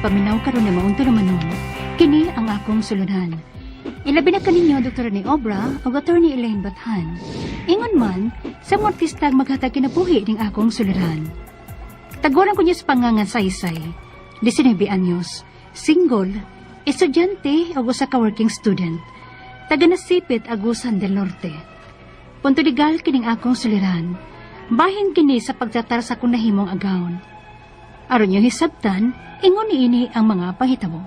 nagpaminaw karon na maunto naman nun. Kini ang akong sulunan. Ilabi na kaninyo Dr. ni Obra o Dr. ni Elaine Bathan. Ingon man, sa mga artistag maghatag kinabuhi ning akong sulunan. Taguran ko niya sa pangangan saysay. 19 anyos, single, estudyante o usa ka working student. Taga Nasipit, Agusan del Norte. Punto legal kining akong suliran. Bahin kini sa pagtatar sa kung nahimong agawon. Aron niyo hisabtan, ingon niini ang mga pahitabo.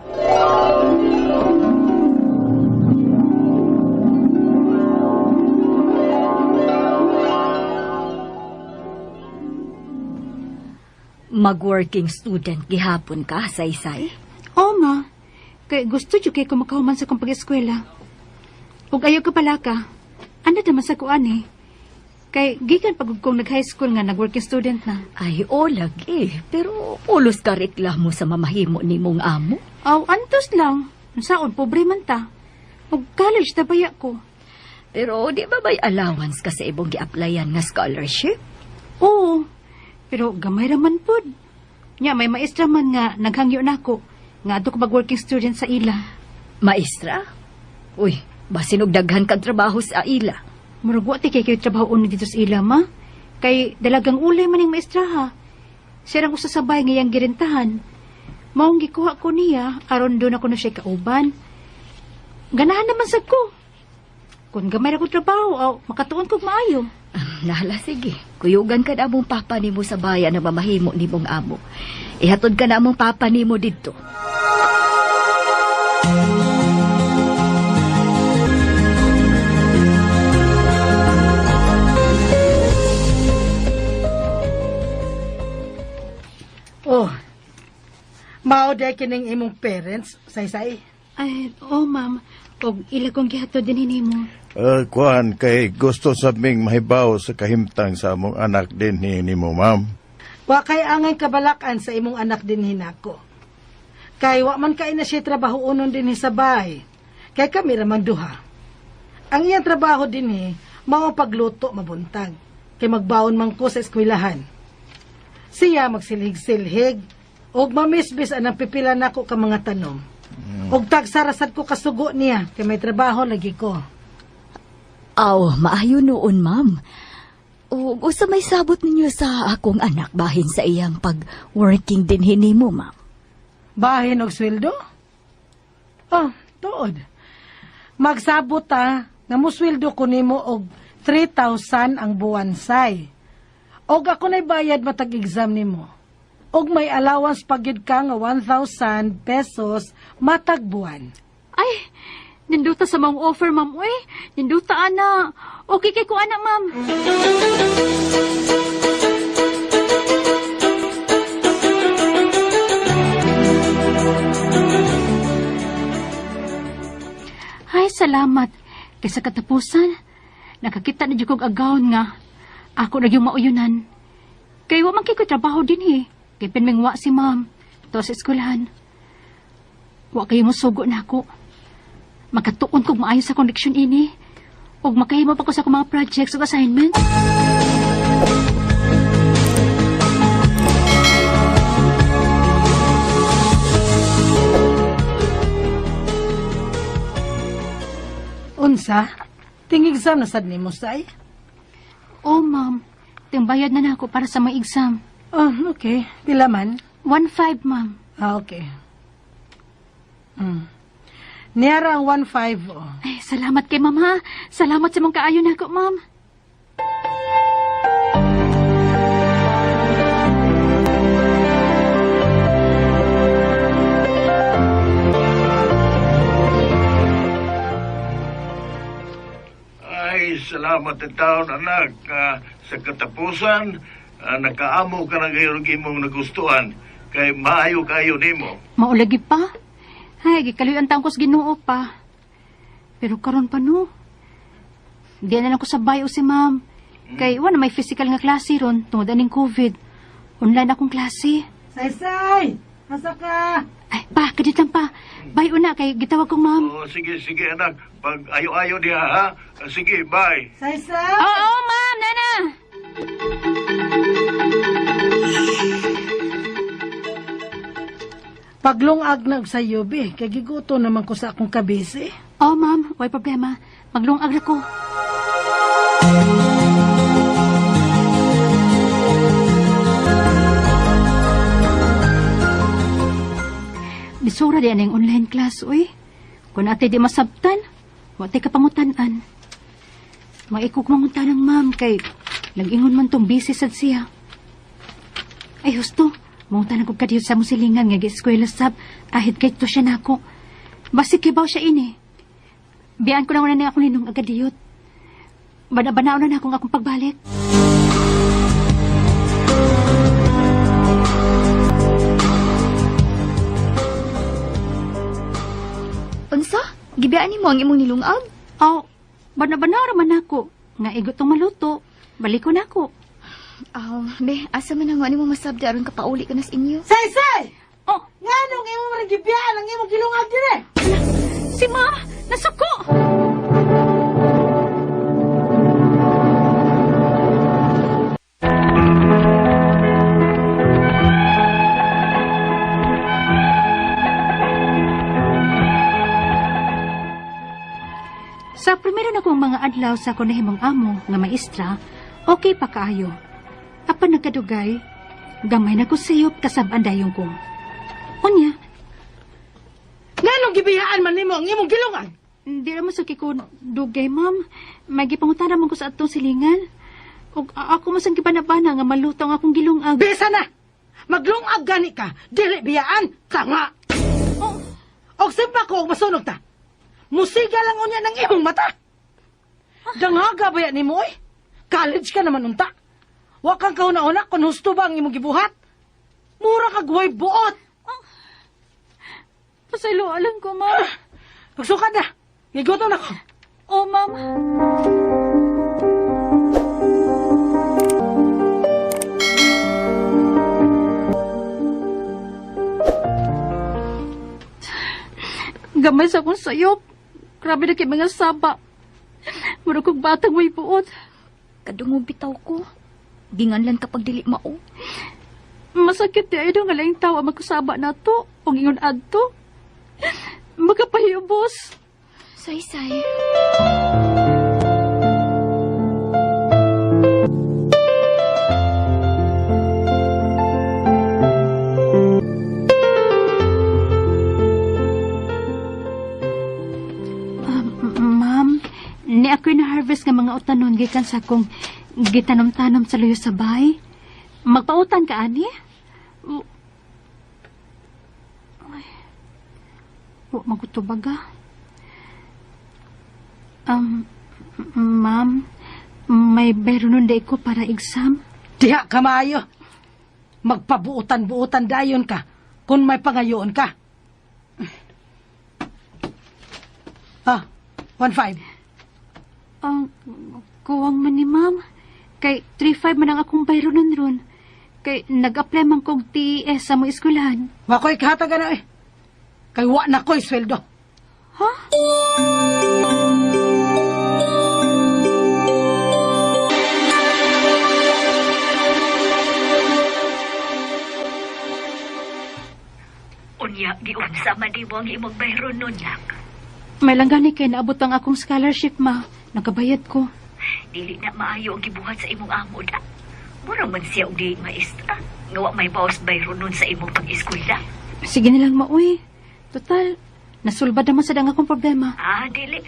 Mag-working student gihapon ka, Saysay? Oo, ma. Kay gusto dyo kay kumakahuman sa kong pag-eskwela. Huwag ayaw ka pala ka. Ano naman sa kuan eh. Kay gikan pag kong nag-high school nga nag-working student na. Ay, o lagi. Pero ulos ka reklamo sa mamahimo ni mong amo. Aw, antos lang. Saon, pobre man ta. Huwag college na baya ko. Pero di ba may allowance ka sa ibong gi-applyan nga scholarship? Oo. Pero gamay raman pod. Nya, may maestra man nga naghangyo na ako. Nga ato ko mag-working student sa ila. Maestra? Uy, basin og daghan kag trabaho sa ila. Murag wa ti kay trabaho uno dito sa ila, ma. Kay dalagang ulay maning maestra ha. Siya rang usasabay ngayang girintahan. Maong gikuha ko niya, aron doon ako na siya kauban. Ganahan naman sad ko. Kung gamay ra ko trabaho, aw, makatuon ko maayo. Nahala, sige. Kuyugan ka na mong papa ni mo sa bayan na mamahimo ni mong amo. Ihatod ka na mong papa ni mo dito. Oh, mao day kining imong parents, Saysay. Ay, oo, ma'am. Og ila kong gihatod din hinimo. Kuan, kay gusto sabing mahibaw sa kahimtang sa among anak din ni mo, ma'am. Wa kay angay kabalakan sa imong anak din hinako. Kay wa man kay na siya trabaho unon din sa bahay. Kay kami ramang duha. Ang iyang trabaho din mao pagluto mabuntag. Kay magbaon man ko sa eskwelahan. Siya magsilhig-silhig og mamisbis anang pipila nako ka mga tanom. Og tagsarasad ko kasugo niya kay may trabaho lagi ko. Aw, maayo noon, ma'am. O usa may sabot ninyo sa akong anak bahin sa iyang pag-working din hinimo, ma'am. Bahin og sweldo? Oh, tuod. Magsabot nga musweldo ko nimo og 3,000 ang buwan say. Og ako na'y bayad matag exam nimo. Og may allowance pagyud ka nga 1,000 pesos matag buwan. Ay, ninduta sa mong offer, ma'am. Uy, ninduta, ana. Okay kay ko, ana, ma'am. Ay, salamat. Kaysa katapusan, nakakita na dyan kong agawon nga. Ako na yung mauyunan. Kaya wa man kay ko trabaho din Kaya pinmingwa si ma'am. Ito sa eskwelahan. Wa kayo musugo na ako. Makatuon kong maayos sa connection ini. O makahimo pa ko sa mga projects o assignments. Unsa? Ting exam na sad nimo say? Oh, ma'am. Timbayad na ako para sa mga exam. Oh, okay. Pila man? 1.5, ma'am. Ah, okay. Niyara ang 1,500. Oh. Ay, salamat kay ma'am, ha. Salamat sa mong kaayo na ako, ma'am. Ay, salamat ang taon, anak. Sa katapusan, nakaamo ka na gayon imong nagustuhan. Kay maayo kayo nimo. Maulagi pa. Ay, gikaluyan tangkos Ginoo pa. Pero karon pa no. Di na lang ko sabay o si ma'am. Kay wala may physical nga klase ron tungod aning COVID. Online akong klase. Say! Asa ka? Ay, pa, kadit lang pa. Bye una kay gitawag kong ma'am. Oh, sige, anak. Pag ayo-ayo diha, ha? Sige, bye. Say! Oo, ma'am, nana. Paglungag na og sayo, be. Kay giguto naman ko sa akong kabisi. Oh, ma'am, way problema. Maglungag na ko. Bisura di ang online class, uy. Kung ate di masabtan, wate ka pangutanan. Maikog manguntanang ma'am, kay nag-ingon man tong busy sad siya. Ay, husto. Manguntanang ko kadiyot sa musilingan nga gi-eskwela sab. Ahit kay to siya nako. Basi kibaw siya ini. Biyaan ko na una na akong linong agadiyot. Bana-banaon na akong pagbalik. Unsa? Gibiyaan nimo ang imong nilungag? Oh, bana-banaon naman ako. Nga igot tong maluto. Balik ko na ako. Be, asa man nga nimo masabda aron ka pauli ka nas inyo? Say! Oh, Nga nung imo man gibiyaan ang imo gilungag dire. si ma'am! Nasuko! Sa primero na kong mga adlaw sa kunahimong amo nga maestra, okay pa kaayo. Apan nagkadugay, gamay na ko sayop kasab andayong ko. Unya, Nga nung gibiyaan man nimo ang imong gilungag. di naman sa ko dugay, ma'am. May gipangutana man ko sa atong silingan. Ug ako masang gibanabana nga malutong akong gilungag. Bisa na! Maglungag gani ka, dili biyaan, tanga! Oh, Og simpa ko og masunog ta. Musiga lang unya ng imong mata. Dangaga ba yan ni mo, eh? College ka naman unta. Wa kang kauna-una kung husto ba ang imong gibuhat. Mura kag way buot. pasaylo alam ko, ma'am. Pagsukad na. Gigutom na ko. Oh, ma'am. Gamay sa akong sayop. Grabe na kay mga saba. Mura kong batang may buot. Kadungog bitaw ko. Ginganlan kapag dili mao. Masakit di ay nga laing tao ang magkusaba na to. Ang ingon adto. Magkapahiyobos. Say. Ma'am, ni ako'y na-harvest nga mga utanon gikan sa akong gitanom-tanom sa luyo sa bahay. Magpautan ka, ani? Huwag magutubaga. Ma'am, may bayro nun day ko para exam. Diha ka maayo. Magpabuutan-buutan dayon ka kung may pangayoon ka. 1.5. Kuwang man ni ma'am. Kay 3.5 man ang akong bayro nun ron. Kay nag-apply man kong TES sa mga eskwelahan. Wa ko'y kahataga na eh. Kay wa na ko'y sweldo. Ha? Unya, giunsa man di mo ang imong bayro nun, nak. May langgani kay naabot ang akong scholarship, ma. Nakabayad ko. Dili na maayo ang gibuhat sa imong amo, da. Mura man siya og di maestra. Ngawa may bawas bayro nun sa imong pag-eskwela. Sige nilang mauwi. Total, nasulbad naman sa dang akong problema. Dili.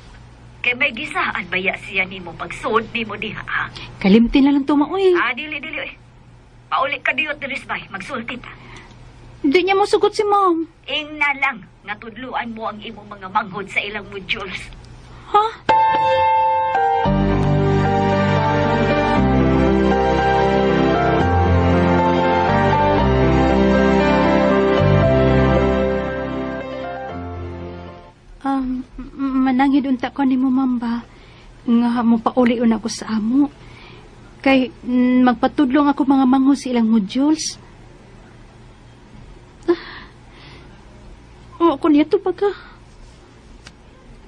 Kay may gisaan baya siya nimo pagsuod nimo diha, ha? Kalimtin na lang tumauwi. Dili. Paulit ka diyot diris bay, magsulti ta. Hindi niya masugot si mom. Ing na lang, nga tudluan mo ang imong mga manghod sa ilang modules. Ha? Manangid unta ko ni mo, mamba. Nga mo pauli una ko sa amo. Kay magpatudlong ako mga manghod sa ilang modules. O ako niya to pagka.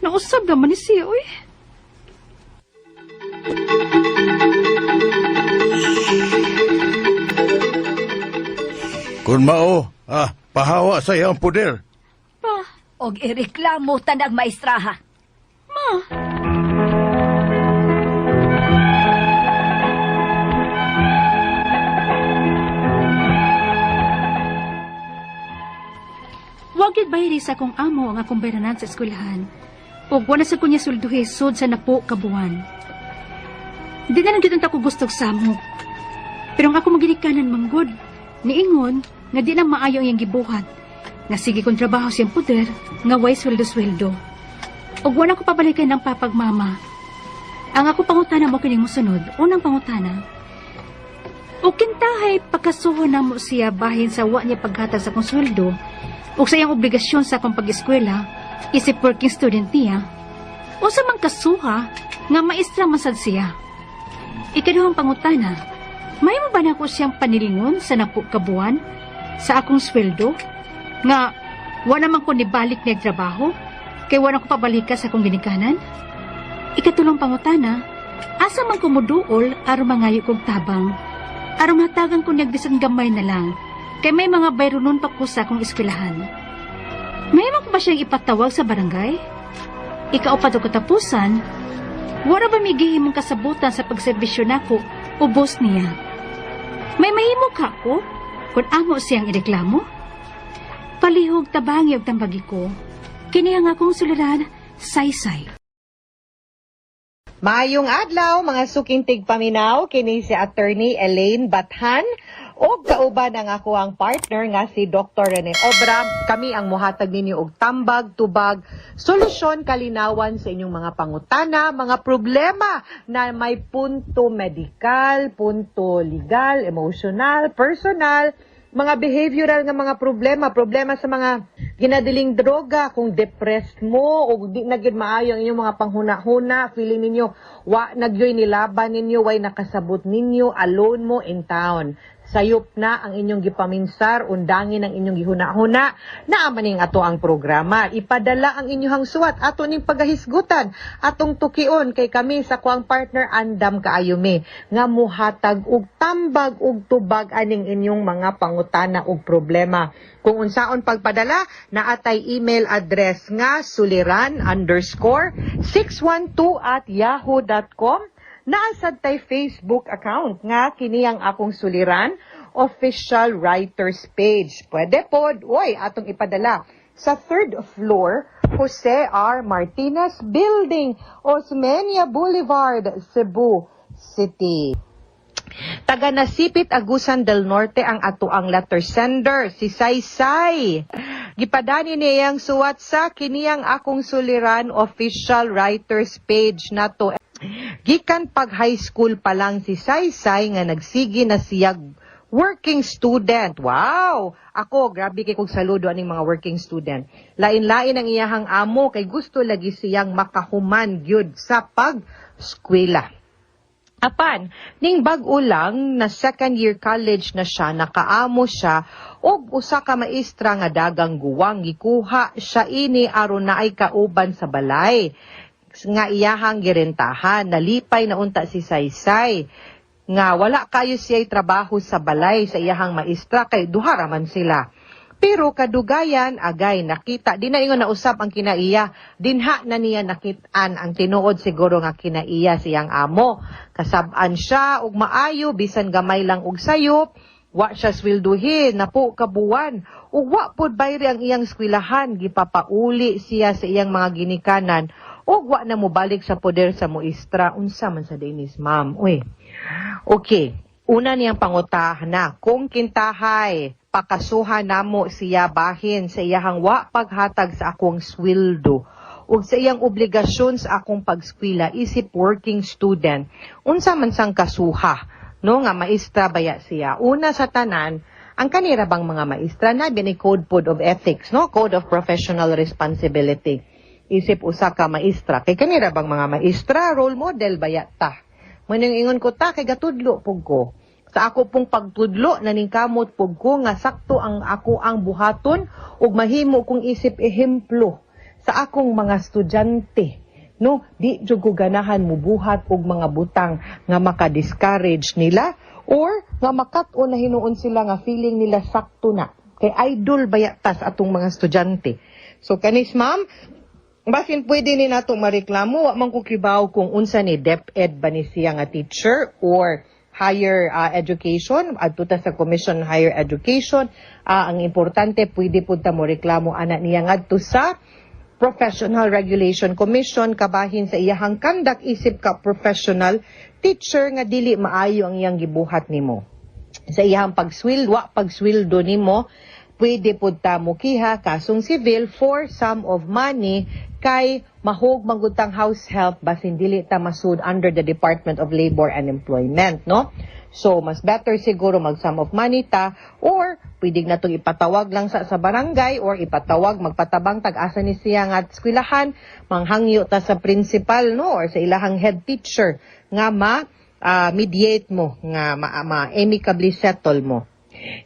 Nausab naman ni siya, uy. Kun mao, Pahawa sa iyang puder. Pa, Og ireklamo tanang maestraha. ma, wag yun bayri sa akong amo ang akong bayranan sa eskwelahan. O wala sa kunya sulduhe sud sa napo kabuan. Di na lang kitang ko gustog samok. Pero ang ako maginikanan manggod, niingon nga di na maayo ang iyang gibuhat. Nga sige kong trabaho siyang puder, nga way sweldo-sweldo. O wala ko pabalikan ng papagmama. Ang ako pangutana mo kining musunod, unang pangutana. O kintahay pagkasuho na mo siya bahin sa wa niya paghatag sa kong sweldo, o sa iyang obligasyon sa akong pag-eskwela, isip working student niya, o sa mang kasuha, nga maestra masad siya. Ikaduhang pangutana, may mo ba na ako siyang panilingon sa napo kabuan, sa akong sweldo, nga wala man ko nibalik niya trabaho, kay wala ko pabalika sa akong ginikanan? Ikatulong pangutana, asa man ko muduol aron mangayo kong tabang, aron hatagan ko niyag bisan gamay na lang, kay may mga bayronon pa ko sa akong eskwelahan. May mo ba siyang ipatawag sa barangay? Ikaupat o katapusan, wala ba may gihimong kasabutan sa pagserbisyo nako o boss niya? May mahimo ka ko kung amo siyang ireklamo? Palihog tabangi og tambagi ko, kini ang akong suliran, saysay. Maayong adlaw mga suking tigpaminaw, kini si Attorney Elaine Bathan o kauban ang ako ang partner nga si Dr. Rene Obra. Kami ang muhatag ninyo og tambag, tubag, solusyon, kalinawan sa inyong mga pangutana, mga problema na may punto medikal, punto legal, emotional, personal, mga behavioral nga mga problema sa mga ginadiling droga, kung depressed mo o di na gid maayo ang inyong mga panghuna-huna, feeling ninyo wa nagyoy nilaban ninyo, way nakasabot ninyo, alone mo in town. Sayop na ang inyong gipaminsar, undangin ang inyong gihuna-huna, naaman ning ato ang programa. Ipadala ang inyong suwat, ato ning pagahisgutan, atong tukion, kay kami sa kuang partner, andam kaayumi, nga muhatag og tambag og tubag aning inyong mga pangutana og problema. Kung unsaon pagpadala, naatay email address nga suliran_612@yahoo.com. Naasad tay Facebook account nga kini ang akong suliran official writers page. Pwede pod, atong ipadala sa 3rd floor Jose R. Martinez Building, Osmeña Boulevard, Cebu City. Taga Nasipit, Agusan del Norte ang ato ang letter sender, si Saysay. Gipadani niyang suwat sa kiniyang akong suliran official writers page nato. Gikan pag high school pa lang si Saysay nga nagsigi na siya working student. Wow! Ako, grabe kay kong saludo aning mga working student. Lain-lain ang iyahang amo kay gusto lagi siyang makahuman gyud sa pag-eskwela. Apan, ning bag-o lang na second year college na siya, nakaamo siya, og usa ka maestra nga dagang guwang gikuha siya ini aron naay kauban sa balay nga iyahang girentahan. Nalipay na unta si Saysay nga wala kayo siya'y trabaho sa balay sa iyahang maestra kay duha raman sila. Pero kadugayan agay nakita di na ingon na usab ang kinaiya, dinha na niya nakitaan ang tinuod siguro nga kinaiya siyang amo. Kasab-an siya og maayo bisan gamay lang og sayop, wa siya swelduhin napo kabuwan ug wa pod bayri ang iyang eskwelahan, gipapauli siya sa iyang mga ginikanan ug wa na mo balik sa poder sa muestra. Unsa man sa dinis, ma'am? Okay, una niyang pangutahan na kung kintahay pakasuhan namo siya bahin sa iyahang wa paghatag sa akong sweldo ug sa iyang obligasyon sa akong pag-eskwela isip working student. Unsa man sang kasuha, no, nga maestra baya siya. Una sa tanan, ang kanira bang mga maestra na bini code of ethics, no, code of professional responsibility. Isip usa ka maestra kay kanira bang mga maestra role model baya ta. Manang ingon ko ta kay gatudlo pug ko. Sa ako pong pagtudlo naningkamot pug ko nga sakto ang ako ang buhaton ug mahimo kong isip ehemplo sa akong mga estudyante. No, di jud ko ganahan mubuhat og mga butang nga maka-discourage nila or nga makat-o na hinuon sila nga feeling nila sakto na. Kay idol bayatas atong mga estudyante. So kanis ma'am, basin pwede ni nato mareklamo, wa man ko kibaw kung unsa ni DepEd ba ni siya nga teacher or higher education, adto ta sa Commission on Higher Education. Ang importante, pwede po ta mo reklamo ana niya ngadto sa Professional Regulation Commission kabahin sa iyahang kandak isip ka professional teacher nga dili maayo ang iyang gibuhat nimo. Sa iyang pagsweldo nimo, pwede po ta mukiha kasong civil for sum of money kay mahog manggutang house help basin dili ta masud under the Department of Labor and Employment, no? So, mas better siguro mag-sum of money ta or pwede na itong ipatawag lang sa barangay or ipatawag, magpatabang tag-asa ni siya nga eskwelahan, manghangyo ta sa principal, no? Or sa ilahang head teacher nga mediate mo, nga amicably settle mo.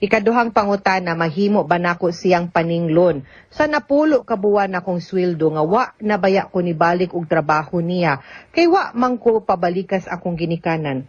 Ikaduhang pangutana, mahimo ba nako siyang paninglon sa napulo ka buwan akong sweldo nga wa nabaya ko ni balik og trabaho niya kay wa man ko pabalikas akong ginikanan.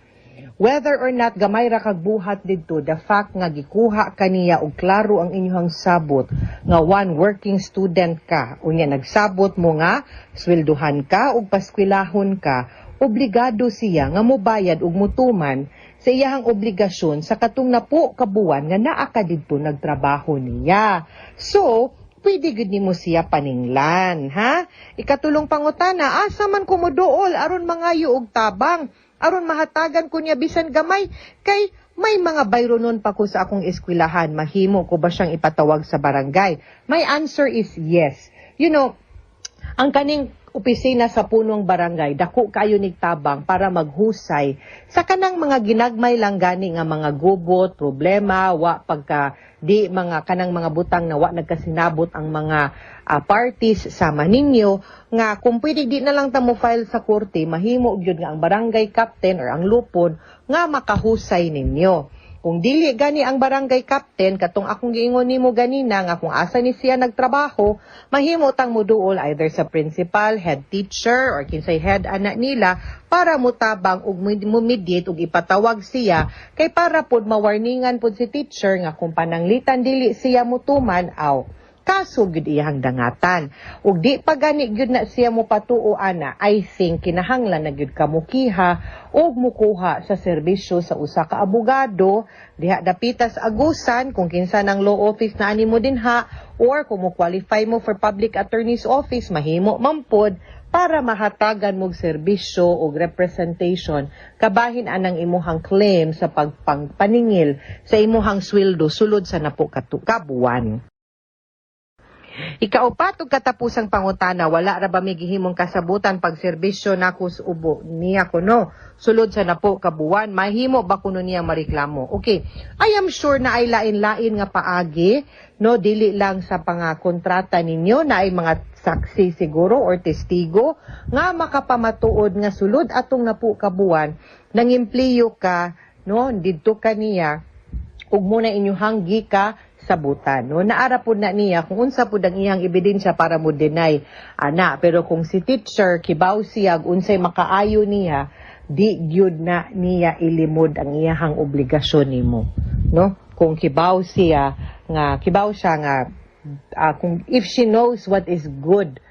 Whether or not gamay ra kag buhat didto, the fact nga gikuha kaniya og klaro ang inyong sabot nga one working student ka unya nagsabot mo nga swelduhan ka ug paskwelahon ka, obligado siya nga mobayad og mutuman sa iyahang obligasyon sa katong napo kabuwan nga naa ka didto nagtrabaho niya. So, pwede gud nimo siya paninglan, ha? Ikatulong pangutana, asa man ko moduol aron mangayo og tabang, aron mahatagan ko niya bisan gamay kay may mga bayronon pa ko sa akong eskwelahan, mahimo ko ba siyang ipatawag sa barangay? My answer is yes. You know, ang kaning opisina sa punong barangay, dako kayo nigtabang para maghusay sa kanang mga ginagmay lang gani nga mga gubot, problema, wa pagka di mga kanang mga butang na wa nagkasinabot ang mga parties sama ninyo nga kung pwede di na lang ta mo file sa korte, mahimo gyud nga ang barangay captain or ang lupon nga makahusay ninyo. Kung dili gani ang barangay captain, katong akong giingon nimo ganina nga kung asa ni siya nagtrabaho, mahimo tang moduol either sa principal, head teacher, or kinsay head anak nila para mutabang ug mediate ug ipatawag siya kay para pod mawarningan pod si teacher nga kung pananglitan dili siya mutuman aw kaso gyud iyang dangatan. Ug di pa gani gyud na siya mo patuo ana, I think kinahanglan na gyud ka mukiha ug mukuha sa serbisyo sa usa ka abogado diha dapitas agusan kung kinsa nang law office na ani mo dinha or kung mo qualify mo for public attorney's office mahimo mampod para mahatagan mog serbisyo o representation kabahin anang imuhang claim sa pagpaningil sa imuhang sweldo sulod sa napo kabuwan. Ikaupat ug katapusang pangutana, wala ra ba may gihimong kasabutan pagserbisyo nako sa ubo niya kuno sulod sa napo kabuwan, mahimo ba kuno niya mareklamo? Okay, I am sure na ay lain-lain nga paagi, no, dili lang sa pangakontrata ninyo na ay mga saksi siguro or testigo nga makapamatuod nga sulod atong napo kabuwan nang empleyo ka, no, didto kaniya ug muna inyuhang gika sabutan, no? Naara pud na niya kung unsa pud ang iyang ebidensya para mo deny ana, pero kung si teacher kibaw siya unsay makaayo niya, di gyud na niya ilimod ang iyahang obligasyon nimo, no? Kung kibaw siya nga kung if she knows what is good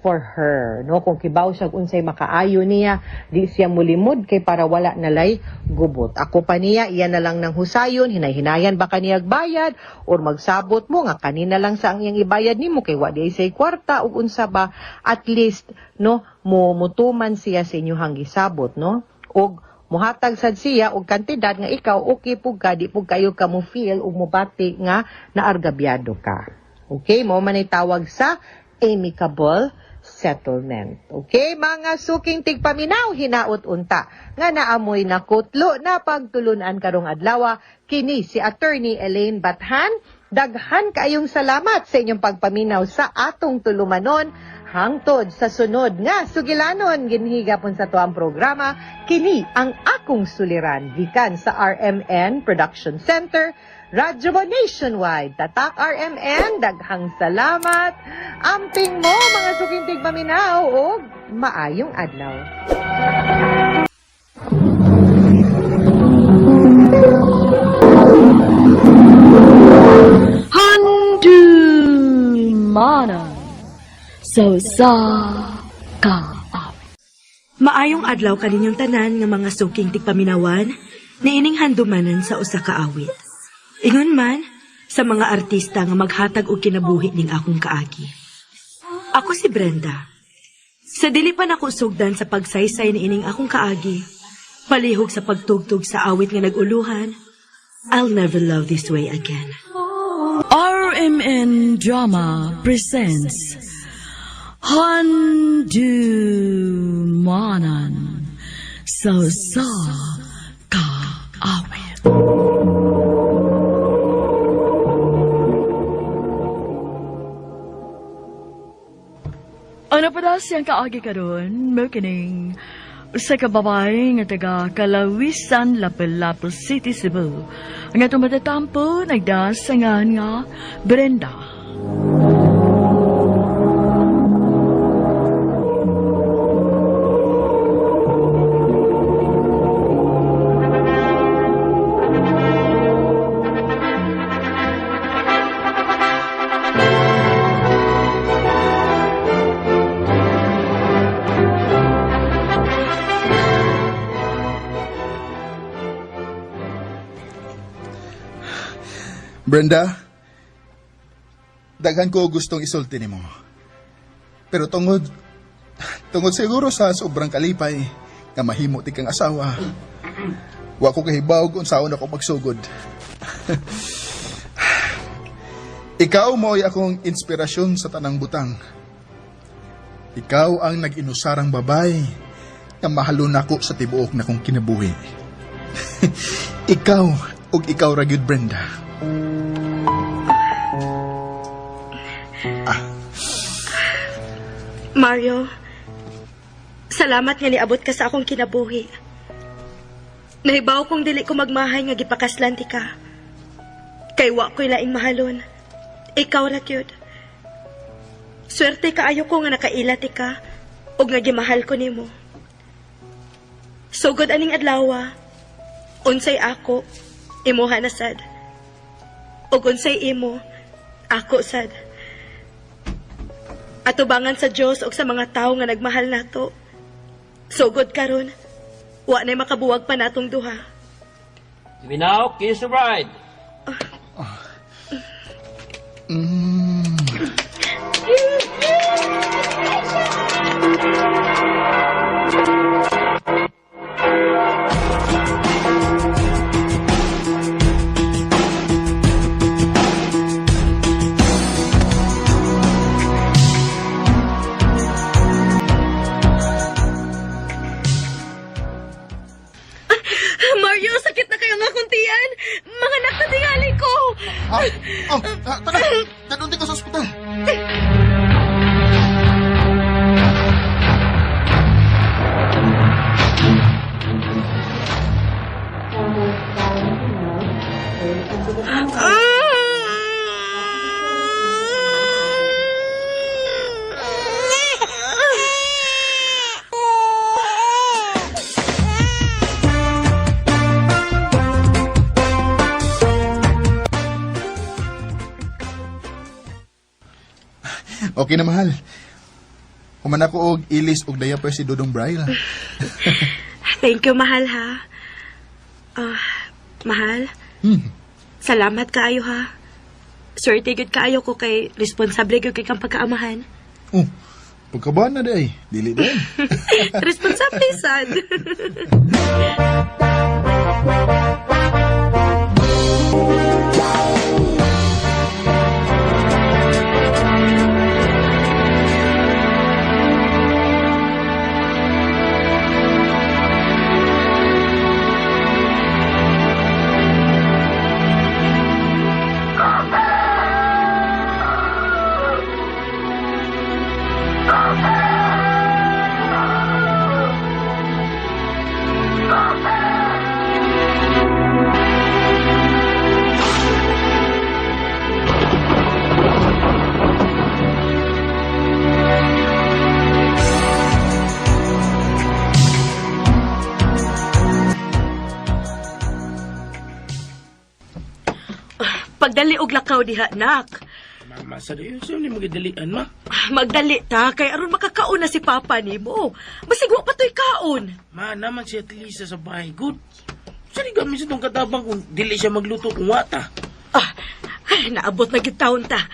for her, no, kung kibaw siya unsay makaayo niya, di siya mulimod kay para wala nalay gubot. Ako pa niya iya na lang nang husayon, hinay-hinayan ba kaniyag bayad or magsabot mo nga kanina lang sa ang iyang ibayad nimo kay wa di say kwarta ug unsa ba, at least, no, mutuman siya sa inyong gisabot, no, ug muhatag sad siya og kantidad nga ikaw okay pug ka, di pug kayo ka mo feel ug mobati nga naargabyado ka. Okay, mo man tawag sa amicable settlement. Okay, mga suking tigpaminaw, hinaot unta nga naamoy na kutlo na pagtulunan karong adlaw kini si Attorney Elaine Bathan. Daghan kayong salamat sa inyong pagpaminaw sa atong tulumanon hangtod sa sunod nga sugilanon ginhiga pon sa tuang programa kini ang akong suliran gikan sa RMN Production Center, Radyo Mo Nationwide, Tatak RMN, daghang salamat. Amping mo mga suking tigpaminaw o maayong adlaw. Han So sa kaawit. Maayong adlaw kaninyong tanan nga mga suking tigpaminawan na ining handumanan sa usa ka awit. Ingon man sa mga artista nga maghatag og kinabuhi ning akong kaagi. Ako si Brenda. Sa dili pa nako sugdan sa pagsaysay ni ining akong kaagi, palihog sa pagtugtog sa awit nga naguluhan, I'll never love this way again. RMN Drama presents Handumanan sa kaawit. Ano pa daw siyang kaagi karon? Makining sa kababay nga taga Kalawisan, Lapu-Lapu City, Cebu. Nga tumatatampo, nagdasangan nga Brenda. Brenda, daghan ko gustong isulti nimo. Pero tungod siguro sa sobrang kalipay nga mahimo ti kang asawa, wa ko kahibaw kung saan ako magsugod. Ikaw mo'y akong inspirasyon sa tanang butang. Ikaw ang nag-inusarang babay nga mahalo nako sa tibuok na kong kinabuhi. Ikaw ra gyud, Brenda. Mario, salamat nga niabot ka sa akong kinabuhi. Nahibaw kong dili ko magmahay nga gipakaslan ti ka. Kay wa ko'y laing mahalon. Ikaw ra gyud. Swerte kaayo ko nga nakaila ti ka ug nga gimahal ko nimo. Sugod aning adlaw, unsay ako, imuha na sad. Ug unsay imo, ako sad. Atubangan sa Dios ug sa mga tawo nga nagmahal nato. Sugod karon, wa na'y makabuwag pa natong duha. Now, kiss the bride. Mario, sakit na kayo nga akong tiyan. Mga nagtatingali ko. Tara, dadunti ko sa ospital. Okay na, mahal. Human ako og ilis og diaper si Dodong Braille. Thank you, mahal ha. Mahal, salamat kaayo ha. Swerte gud kaayo ko kay responsable gud kay kang pagkaamahan. Oh, pagkabahan na day. Dili din. Responsable sad. Pagdali og lakaw diha, nak. Mama, sa dayo, saan ni magdalian, ma? Magdali ta, kay aron makakaon na si Papa nimo. Masigwa pa to'y kaon. Ma, naman si Atlisa sa bahay, good. Saan kami sa itong katabang kung dili siya magluto kung wata? Ay, naabot na gitawon ta.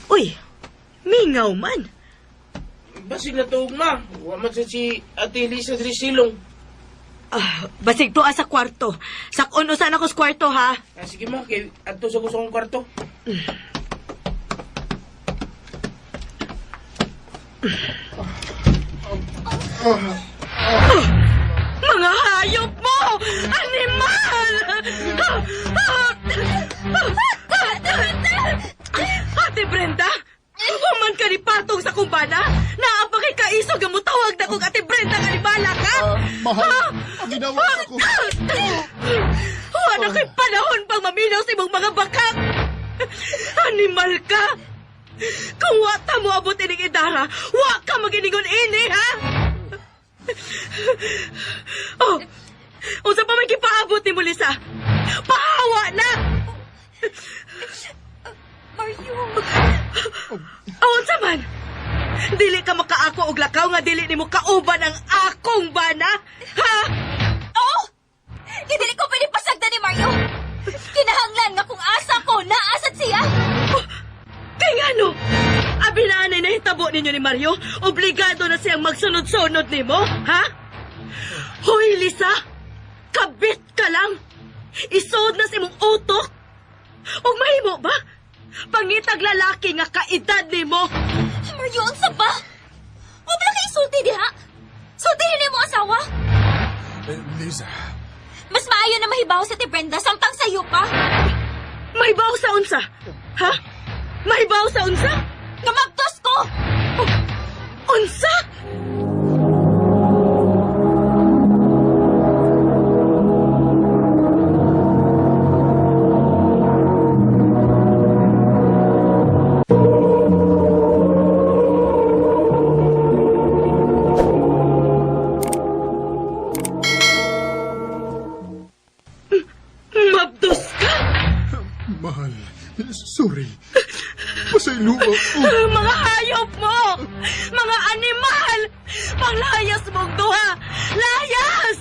Uy, mingaw man. Basig na tuog, ma. Waman sa si Ate Elisa sa silong. Basig to sa kwarto. Sakon usan ako sa kwarto, ha? Sige, ma, kay ato sa gusto kong kwarto. Mga hayop mo! Animal! Ate Brenda? Human ka ni Patong sa kumbana? Naapakay ka isog ang mutawag na kong Ate Brenda nga animala ka? Mahal, ang ginawa ko. Wala kay panahon pang maminaw sa imong mga bakak! Animal ka! Kung wata mo abot ining idara, wa ka maginingon ini, ha? Oh, unsa pa may kipaabot ni Mulisa? Pahawa na! Mario! Unsa man? Dili ka makaako og lakaw nga dili nimo kauban ang akong bana? Ha? Oh! Dili ko pwede pasagda ni Mario! Kinahanglan nga kung asa ko, naasad siya! Kay ngano? Abi na anay nahitabo ninyo ni Mario, obligado na siyang magsunod-sunod nimo, ha? Hoy, Lisa! Kabit ka lang! Isod na sa imong utok! Og mahimo ba? Pangitag lalaki nga kaedad nimo! Mario, unsa ba? Huwag lang kayo sulti diha! Sultihin niyo mo asawa! Lisa, Mas maayo na mahibaw sa ti Brenda samtang sayo pa! Mahibaw sa unsa? Ha? Mahibaw sa unsa? Kamagtos ko! Unsa? Mabdos ka? mahal. Sorry. Pasaylo ako. Mga hayop mo! Mga animal! Panglayas mong duha! Layas!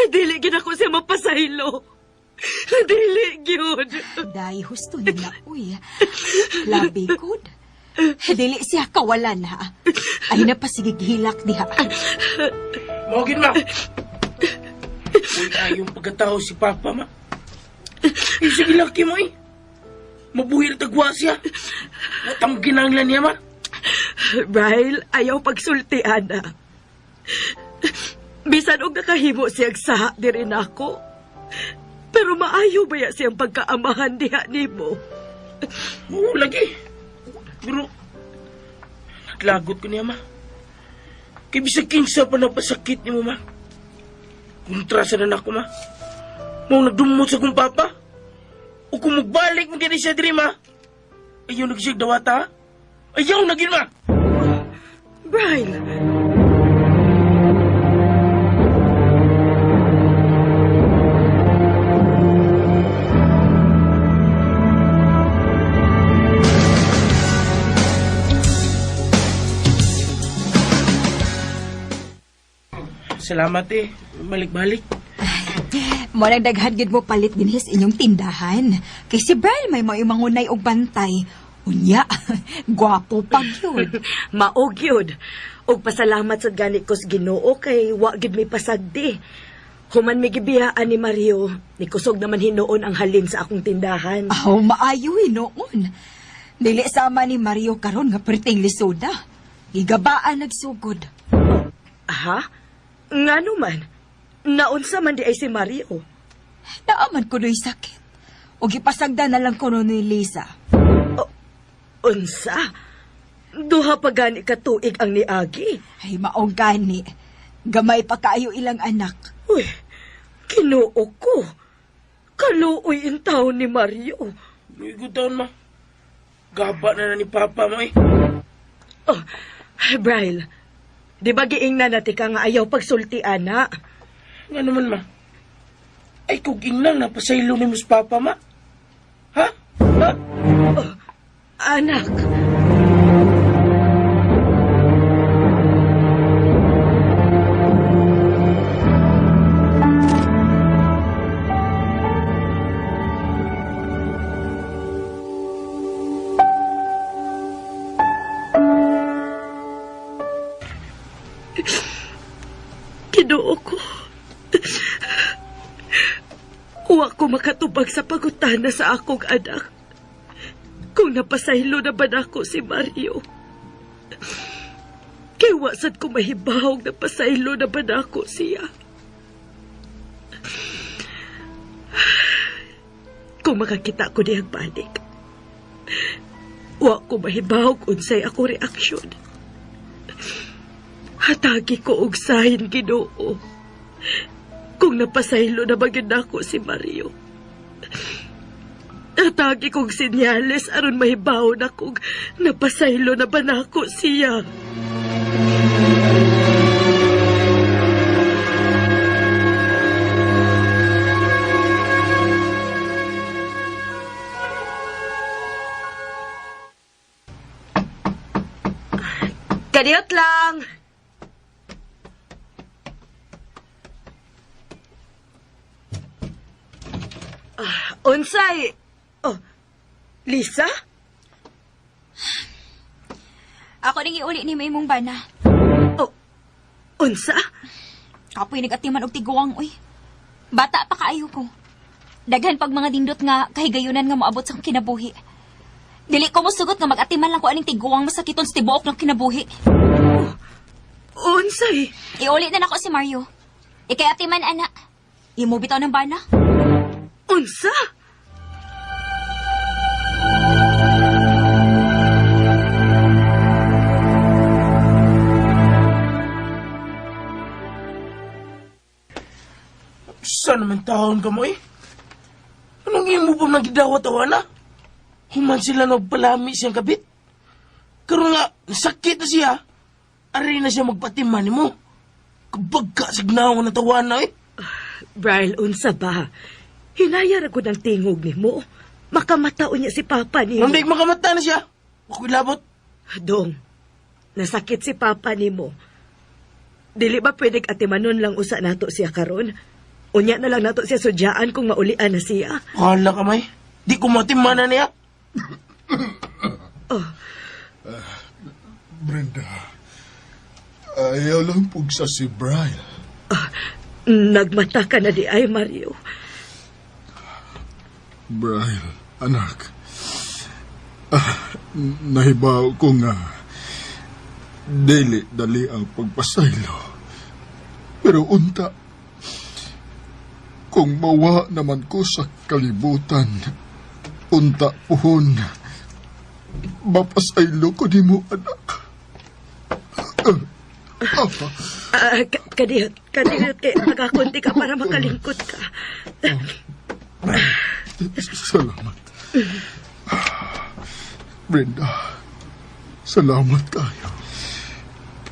Dili gid ako siya mapasaylo. Dili gyud. Dahil husto nila, uy. Labi good. Dili siya kawalan, ha? Ay napasigighilak diha. Mawagin, ma. Uy, ayong pagkatao si Papa, ma. Sige laki mo, eh. Mabuhil tagwa siya. Watang ginanglan niya, ma. Ryle, ayaw pagsultian na. Bisan og nakahimo siyang saha di rin ako. Pero maayo ba ya siyang pagkaamahan diha nimo? Oo, lagi. Pero, naglagot ko niya, ma. Kaya bisag kinsa pa napasakit ni mo, ma. Kontra sa nanak ko, ma. Mau nagdumot sa kong papa. O kung magbalik mo din siya diri, ma. Ayaw nagsig dawata, ha? Ayaw nagin, ma. Brian, Salamat, eh. Balik-balik. Mo nang daghan gid mo palit dinhis inyong tindahan. Kay si Brian may mangunay og bantay. Unya, gwapo pag yun. maog yun. Og pasalamat sa gani ko sa Ginoo kay wa gid may pasagdi. Human may gibiyaan ni Mario, ni kusog naman hinuon ang halin sa akong tindahan. Aw, maayo noon. Dili sama ni Mario karon nga perting lisoda. Gigabaan nagsugod. Ha? Ngano man? Naunsa man di ay si Mario? Naaman ko do'y sakit. O gipasagda na lang ko no ni Lisa. Unsa? Duha pa gani ka tuig ang niagi. Ay, maong gani. Gamay pa kaayo ilang anak. Uy, Kinuo ko. Kaluoy ang taon ni Mario. Luigo taon, ma. Gaba na ni Papa mo eh. Oh, Bryle, di ba giing na nati ka nga ayaw pagsulti, ana? Nga naman, ma. Ay, kuging lang napasaylo ni Mus Papa, ma. Ha? Ha? Oh, anak. Kinuo ko. Huwag ko makatubag sa pagutana sa akong anak. Kung napasaylo na ba ako si Mario? Kay wasad ko mahibahog na pasaylo na ba ako siya? Kung makakita ko niyang balik, huwag ko mahibahog unsay ako reaksyon. Hatagi ko og sahin, Ginoo. Kung napasaylo na bagid ako si Mario. Hatagi kong sinyales aron mahibaw na kung napasaylo na ba nako siya. Kadiyot lang! Unsay? Oh, Lisa? Ako ning iuli ni may mong bana. Oh, unsa? Kapoy nagatiman og tiguang, uy. Bata pa kaayo ko. Daghan pag mga dindot nga kahigayunan nga moabot sa kinabuhi. Dili ko mosugot nga mag-atiman lang ko aning tiguang masakiton sa tibuok ng kinabuhi. Unsay? Iuli na nako si Mario. Ikay atiman, anak. Imo bitaw ng bana. Unsa? Saan naman taon ka mo eh? Anong imo po nagidawat-awa na? Human sila nagpalami siyang kabit. Karoon nga, nasakit na siya. Ari na siya magpatiman mo. Kapag kasignaw na tawa na eh. Bryle, unsa ba? Hinayar ako ng tingog ni mo. Makamataon niya si Papa ni mo. Nang makamata na siya. Ako'y labot. Dong, nasakit si Papa ni mo. Dili ba pwedeng atimanon lang usa nato siya karon? Unya na lang nato siya sudyaan kung maulian na siya. Hala ka may. Di ko matimana niya. Oh, Brenda, ayaw lang pugsa si Brian. nagmata ka na di ay, Mario. Brian, anak. Nahibaw ko nga dali ang pagpasaylo. Pero unta, kung mawa naman ko sa kalibutan, unta puhon, mapasaylo ko ni mo, anak. Kadiyot, kay magakunti ka para makalingkot ka. Salamat. Brenda, salamat kayo.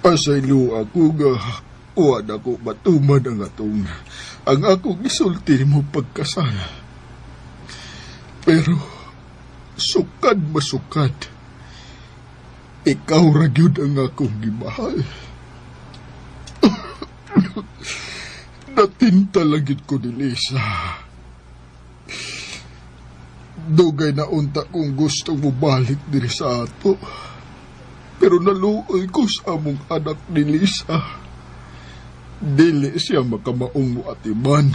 Pasaylo ako nga, uwan ako matuman ang akong isulti mo pagkasal. Pero, sukad masukad, ikaw ra gyud ang akong gimahal. Natinta lagid ko ni Lisa. Dugay na unta kong gustong mubalik diri sa ato. Pero naluoy ko sa among anak ni Lisa. Dili siya makamaong mo atiman.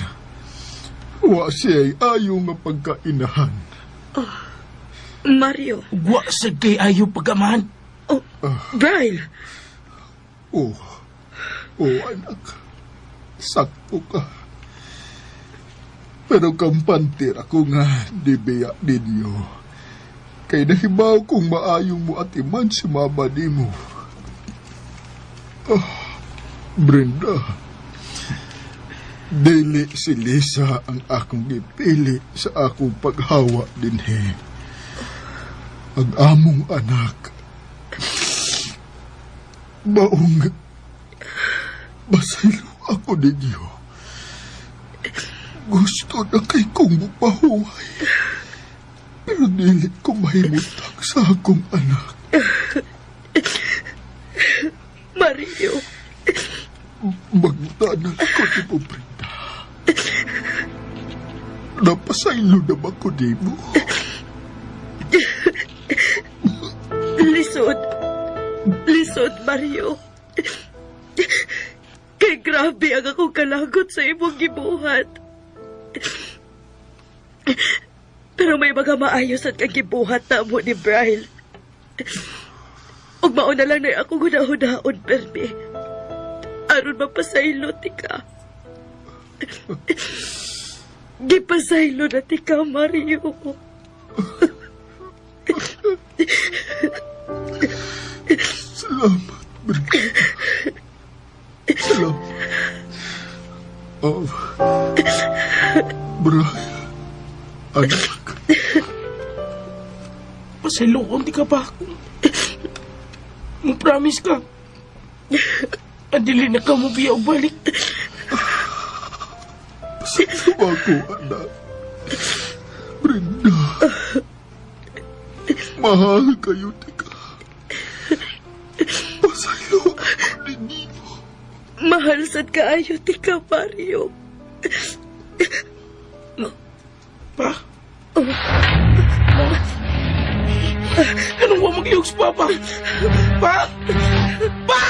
Wa siya ay ayaw nga pagkainahan. Mario. Wa sa kay ayaw pagkamahan. Oh, Bryle. Oh, anak. Sakto ka. Pero kampantir ako nga dibiya ninyo. Kay nahibaw kong maayong mo atiman si mama ni mo. Dili si Lisa ang akong gipili sa akong paghawa dinhi. Ang among anak. Baong basaylo ako ninyo. Gusto na kay kong mapahuway. Pero dili ko mahimutang sa akong anak. Mario, Magtanal ko ni mo, Brenda. Napasaylo na ba ko di mo? lisod, Mario. Kay grabe ang akong kalagot sa imong gibuhat. Pero may mga maayos at kang gibuhat na mo ni Brian. Ug mauna lang na ako hudahudaon, permi. Aron mapasaylo ti ka. Gipasaylo na ti ka, Mario. Salamat, Brenda. Salamat. Brian, anak. Pasalukon di ka pa. Mag-promise ka. Adili na ka mo biya balik. Pasaylo ako, anak. Brenda. Mahal kayo, tika. Pasaylo ako ninyo. Mahal sad kaayo ti ka, Mario. Pa? Anong wa magliyog si Papa? Pa? Pa!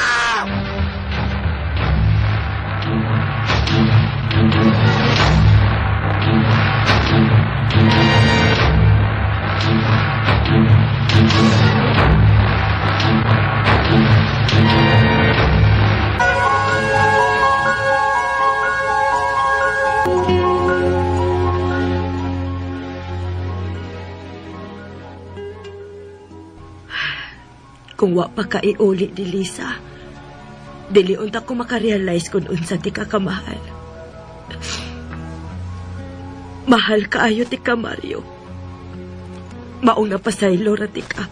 Kung wa pa ka iuli ni Lisa, dili unta ko makarealize kung unsa ti ka kamahal. Mahal kaayo ti ka, Mario. Maong napasaylo ra ti ka.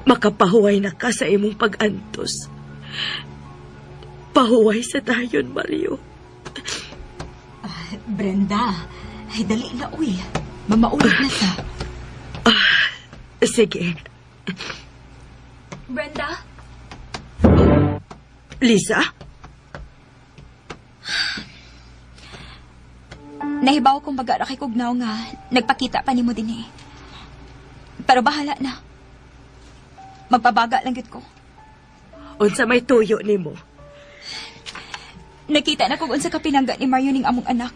Makapahuway na ka sa imong pag-antos. Pahuway sa dayon, Mario. Brenda, ay dali na uy. Mamaulit na sa. Sige. Brenda? Lisa? Nahibaw kong baga ra kay Kugnaw nga nagpakita pa nimo din eh. Pero bahala na. Magpabaga lang gid ko. Unsa may tuyo nimo? Nakita na kung unsa ka pinangga ni Mario ning among anak.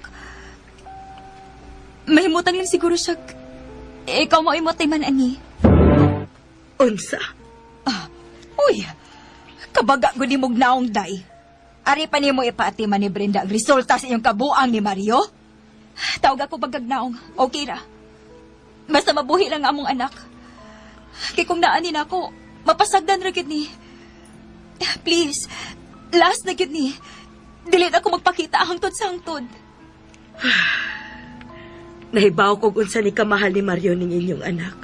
Mahimutang lang siguro siya. Ikaw mo imot man ani. Unsa? Uy, kabaga ko ni mong naong day. Ari pa nimo ipaatiman ni Brenda ang resulta sa iyong kabuang ni Mario? Tawag ako pagkagnaong. Okay ra. Basta mabuhi lang ang among anak. Kay kung naanin ako, mapasagdan ra gid ni. Please, last na gid ni. Dili na ako magpakita hangtod sa hangtod. Nahibaw kog unsa ni kamahal ni Mario ning inyong anak.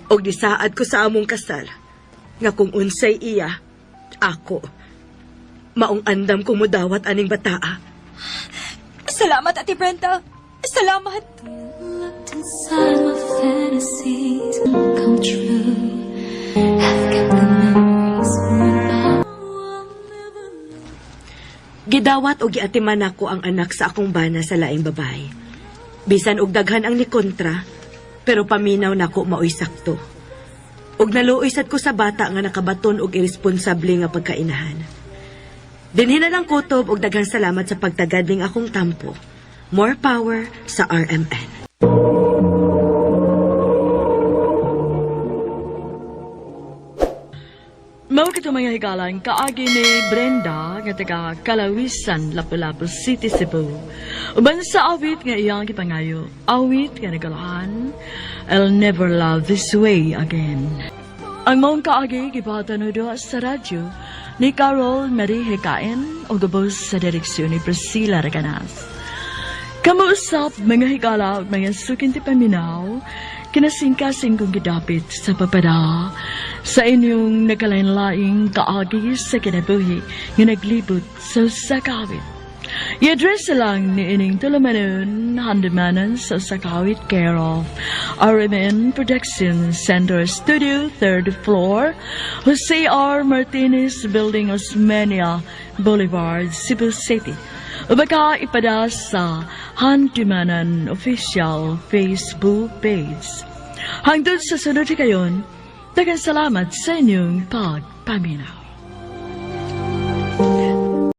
Og disaad ko sa among kasal nga kung unsay iya, ako. Maong andam ko mudawat aning bataa. Salamat, Ate Brenda. Salamat. Gidawat og giatiman ako ang anak sa akong bana sa laing babae. Bisan og daghan ang ni kontra, pero paminaw nako maoy sakto. Og naluoy sad ko sa bata nga nakabaton og irresponsable nga pagkainahan. Dinhi na lang kutob og daghang salamat sa pagtagad ning akong tampo. More power sa RMN. Mao kito mga higalan, kaagi ni Brenda nga taga Kalawisan, Lapu-Lapu City, Cebu. Uban sa awit nga iyang gipangayo, awit nga nagalahan, I'll never love this way again. Ang maong kaagi, gipatan do sa radyo, ni Carol Marie Hikain o gabos sa direksyon ni Priscilla Reganas. Kamuusap mga higala at mga suking ti paminaw, kinasingkasing kong gidapit sa papada sa inyong nagkalain-laing kaagi sa kinabuhi nga naglibot sa sakawit. I-address lang ni ining tulumanon handamanan sa sakawit care of RMN Production Center Studio, 3rd floor, Jose R. Martinez Building, Osmeña Boulevard, Cebu City. O baka ipada sa Handumanan Official Facebook page. Hangtod sa sunod kayon, daghang salamat sa inyong pagpaminaw.